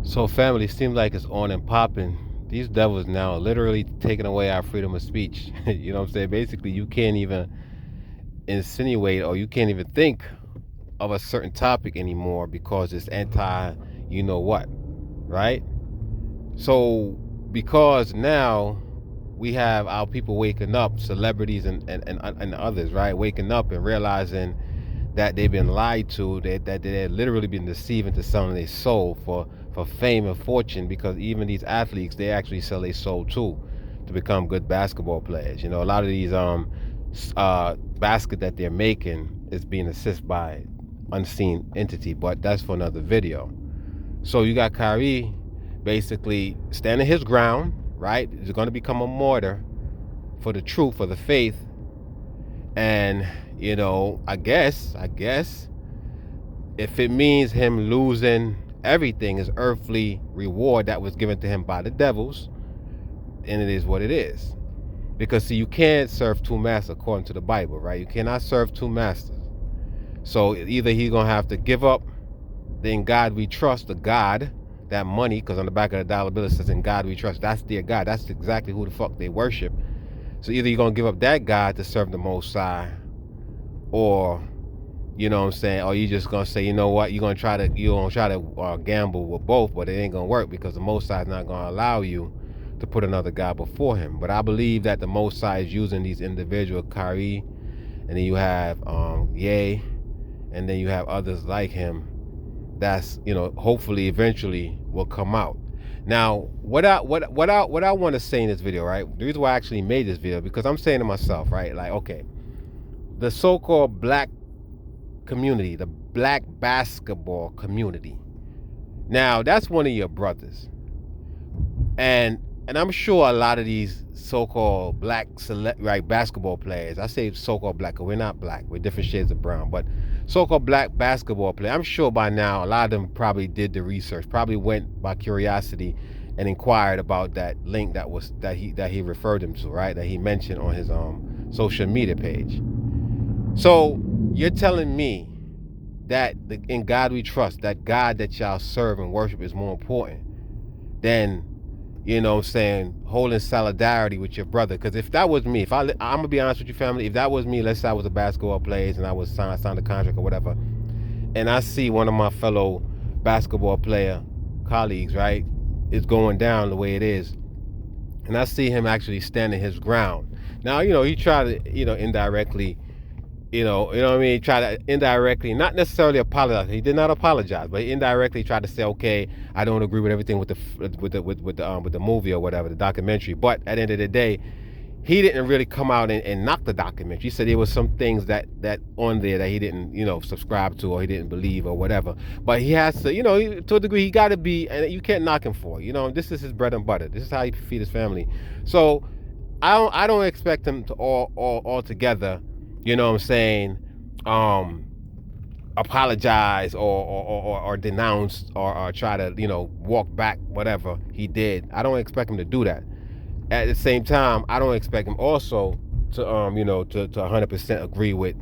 So family seems like it's on and popping. These devils now are literally taking away our freedom of speech. You know what I'm saying? Basically, you can't even insinuate or you can't even think of a certain topic anymore because it's anti you know what, right? So because now we have our people waking up, celebrities and others, right? Waking up and realizing that they've been lied to, that they've literally been deceived into selling their soul for fame and fortune, because even these athletes, they actually sell their soul too to become good basketball players. You know, a lot of these basket that they're making is being assisted by unseen entity, but that's for another video. So you got Kyrie basically standing his ground, right? He's going to become a martyr for the truth, for the faith, and you know, I guess if it means him losing everything, his earthly reward that was given to him by the devils, and it is what it is. Because see, you can't serve two masters according to the Bible, right? You cannot serve two masters. So either he's gonna have to give up the "In God We Trust," the God, that money, because on the back of the dollar bill it says "In God We Trust." That's their God. That's exactly who the fuck they worship. So either you're gonna give up that God to serve the Most High, or you know what I'm saying, or you just gonna say, you know what, you're gonna try to gamble with both, but it ain't gonna work because the Most High is not gonna allow you to put another God before Him. But I believe that the Most High is using these individuals, Kyrie, and then you have Ye, and then you have others like him. That's, you know, hopefully eventually will come out. Now, what I want to say in this video, right? The reason why I actually made this video, because I'm saying to myself, right, like, okay, the so-called black community, the black basketball community. Now, that's one of your brothers. And I'm sure a lot of these so-called black right, basketball players, I say so-called black because we're not black, we're different shades of brown, but so-called black basketball players, I'm sure by now a lot of them probably did the research, probably went by curiosity and inquired about that link that he referred them to, right? That he mentioned on his social media page. So you're telling me that in God we trust, that God that y'all serve and worship is more important than, you know what I'm saying, holding solidarity with your brother? Because if that was me, I'm gonna be honest with you, family, if that was me, let's say I was a basketball player and I was signed a contract or whatever, and I see one of my fellow basketball player colleagues, right, is going down the way it is, and I see him actually standing his ground. Now, you know, he tried to, you know, indirectly, you know what I mean? He tried to indirectly, not necessarily apologize. He did not apologize, but he indirectly tried to say, "Okay, I don't agree with everything with the movie or whatever, the documentary." But at the end of the day, he didn't really come out and knock the documentary. He said there was some things that on there that he didn't, you know, subscribe to or he didn't believe or whatever. But he has to, you know, to a degree, he got to be, and you can't knock him for it. You know, this is his bread and butter. This is how he feed his family. So I don't expect him to all together, you know what I'm saying, um, apologize or denounce or try to, you know, walk back whatever he did. I don't expect him to do that. At the same time, I don't expect him also to you know, to 100% agree with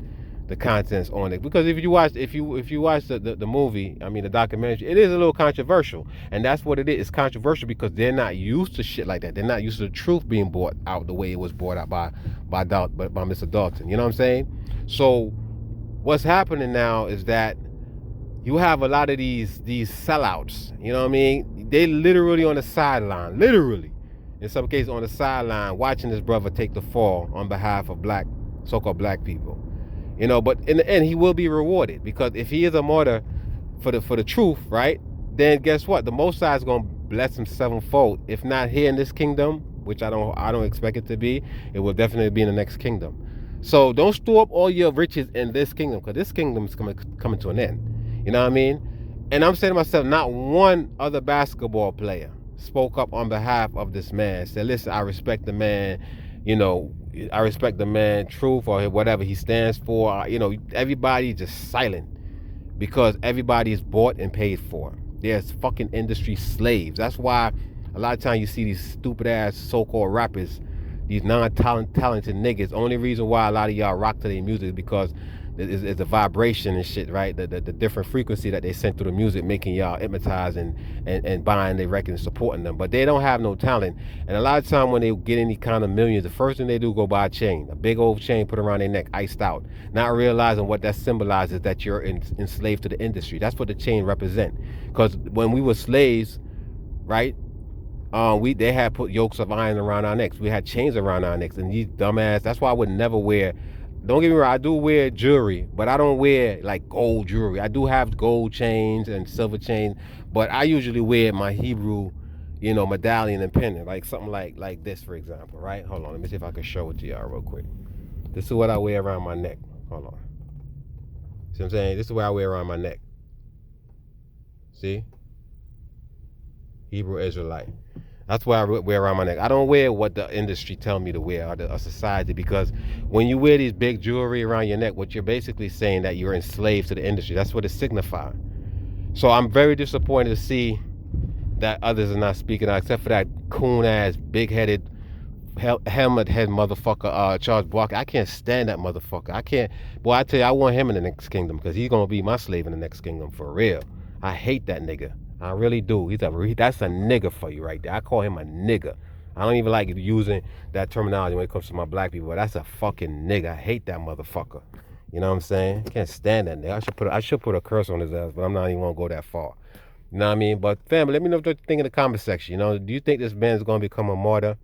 the contents on it, because if you watch the movie, I mean the documentary, it is a little controversial, and that's what it is. It's controversial because they're not used to shit like that. They're not used to the truth being brought out the way it was brought out by Mr. Dalton. You know what I'm saying? So what's happening now is that you have a lot of these sellouts. You know what I mean? They literally on the sideline, literally, in some cases on the sideline, watching this brother take the fall on behalf of black, so-called black people. You know, but in the end, he will be rewarded, because if he is a martyr for the truth, right? Then guess what? The Most High is gonna bless him sevenfold. If not here in this kingdom, which I don't expect it to be, it will definitely be in the next kingdom. So don't store up all your riches in this kingdom, because this kingdom is coming to an end. You know what I mean? And I'm saying to myself, not one other basketball player spoke up on behalf of this man. Said, listen, I respect the man, you know, I respect the man, truth or whatever he stands for. You know, everybody just silent because everybody is bought and paid for. There's fucking industry slaves. That's why a lot of times you see these stupid ass so-called rappers, these non-talented niggas. Only reason why a lot of y'all rock to their music is because It's a vibration and shit, right? The different frequency that they send through the music, making y'all hypnotized and buying their records and supporting them. But they don't have no talent. And a lot of time when they get any kind of millions, the first thing they do go buy a chain, a big old chain, put around their neck, iced out, not realizing what that symbolizes, that you're enslaved to the industry. That's what the chain represent. Because when we were slaves, right? We they had put yokes of iron around our necks. We had chains around our necks, and these dumbass. That's why I would never wear. Don't get me wrong. I do wear jewelry, but I don't wear like gold jewelry. I do have gold chains and silver chains, but I usually wear my Hebrew, medallion and pendant, like something like this, for example. Right? Hold on. Let me see if I can show it to y'all real quick. This is what I wear around my neck. Hold on. See what I'm saying? This is what I wear around my neck. See? Hebrew Israelite. That's why I wear around my neck. I don't wear what the industry tell me to wear, or society, because when you wear these big jewelry around your neck, what you're basically saying that you're enslaved to the industry. That's what it signifies. So I'm very disappointed to see that others are not speaking out, except for that coon ass, big headed, helmet head motherfucker, Charles Barkley. I can't stand that motherfucker. I can't. Boy, I tell you, I want him in the next kingdom because he's gonna be my slave in the next kingdom for real. I hate that nigga. I really do. That's a nigga for you right there. I call him a nigga. I don't even like using that terminology when it comes to my black people. But that's a fucking nigga. I hate that motherfucker. You know what I'm saying? I can't stand that nigga. I should put a curse on his ass, but I'm not even gonna go that far. You know what I mean? But family, let me know what you think in the comment section. Do you think this man is gonna become a martyr?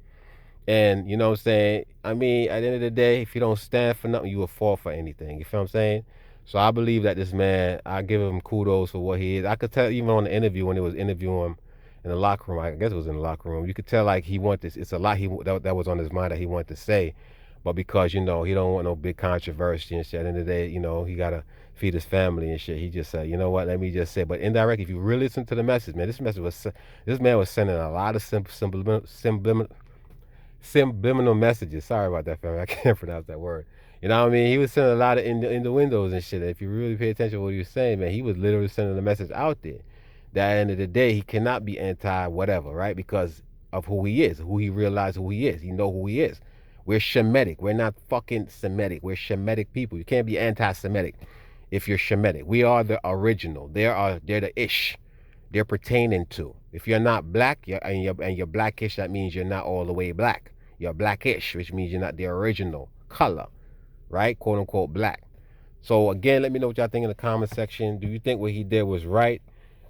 And you know what I'm saying? I mean, at the end of the day, if you don't stand for nothing, you will fall for anything. You feel what I'm saying? So I believe that this man, I give him kudos for what he is. I could tell even on the interview when they was interviewing him in the locker room. I guess it was in the locker room. You could tell like he wanted this. It's a lot that was on his mind that he wanted to say, but because he don't want no big controversy and shit. At the end of the day, he gotta feed his family and shit. He just said, you know what? Let me just say. But indirectly, if you really listen to the message, man, this man was sending a lot of subliminal messages. Sorry about that, family. I can't pronounce that word. You know what I mean? He was sending a lot of in the windows and shit. If you really pay attention to what he was saying, man, he was literally sending a message out there. That at the end of the day, he cannot be anti whatever, right? Because of who he is, who he realized who he is. You know who he is. We're Shemitic. We're not fucking Semitic. We're Shemitic people. You can't be anti-Semitic if you're Shemitic. We are the original. They're the ish they're pertaining to. If you're not black, and you're blackish, that means you're not all the way black. You're blackish, which means you're not the original color, right? Quote unquote black. So again, let me know what y'all think in the comment section. Do you think what he did was right?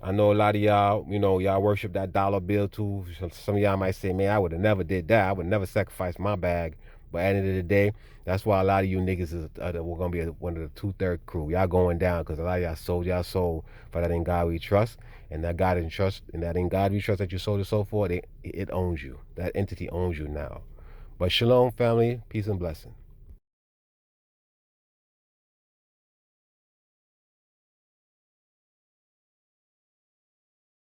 I know a lot of y'all, y'all worship that dollar bill too. Some of y'all might say, man, I would have never did that. I would never sacrifice my bag. But at the end of the day, that's why a lot of you niggas we're gonna be one of the 2/3 crew. Y'all going down because a lot of y'all sold y'all soul for that in God we trust, and that God in trust, and that in God we trust that you sold your soul for. It owns you. That entity owns you now. But shalom, family, peace and blessing.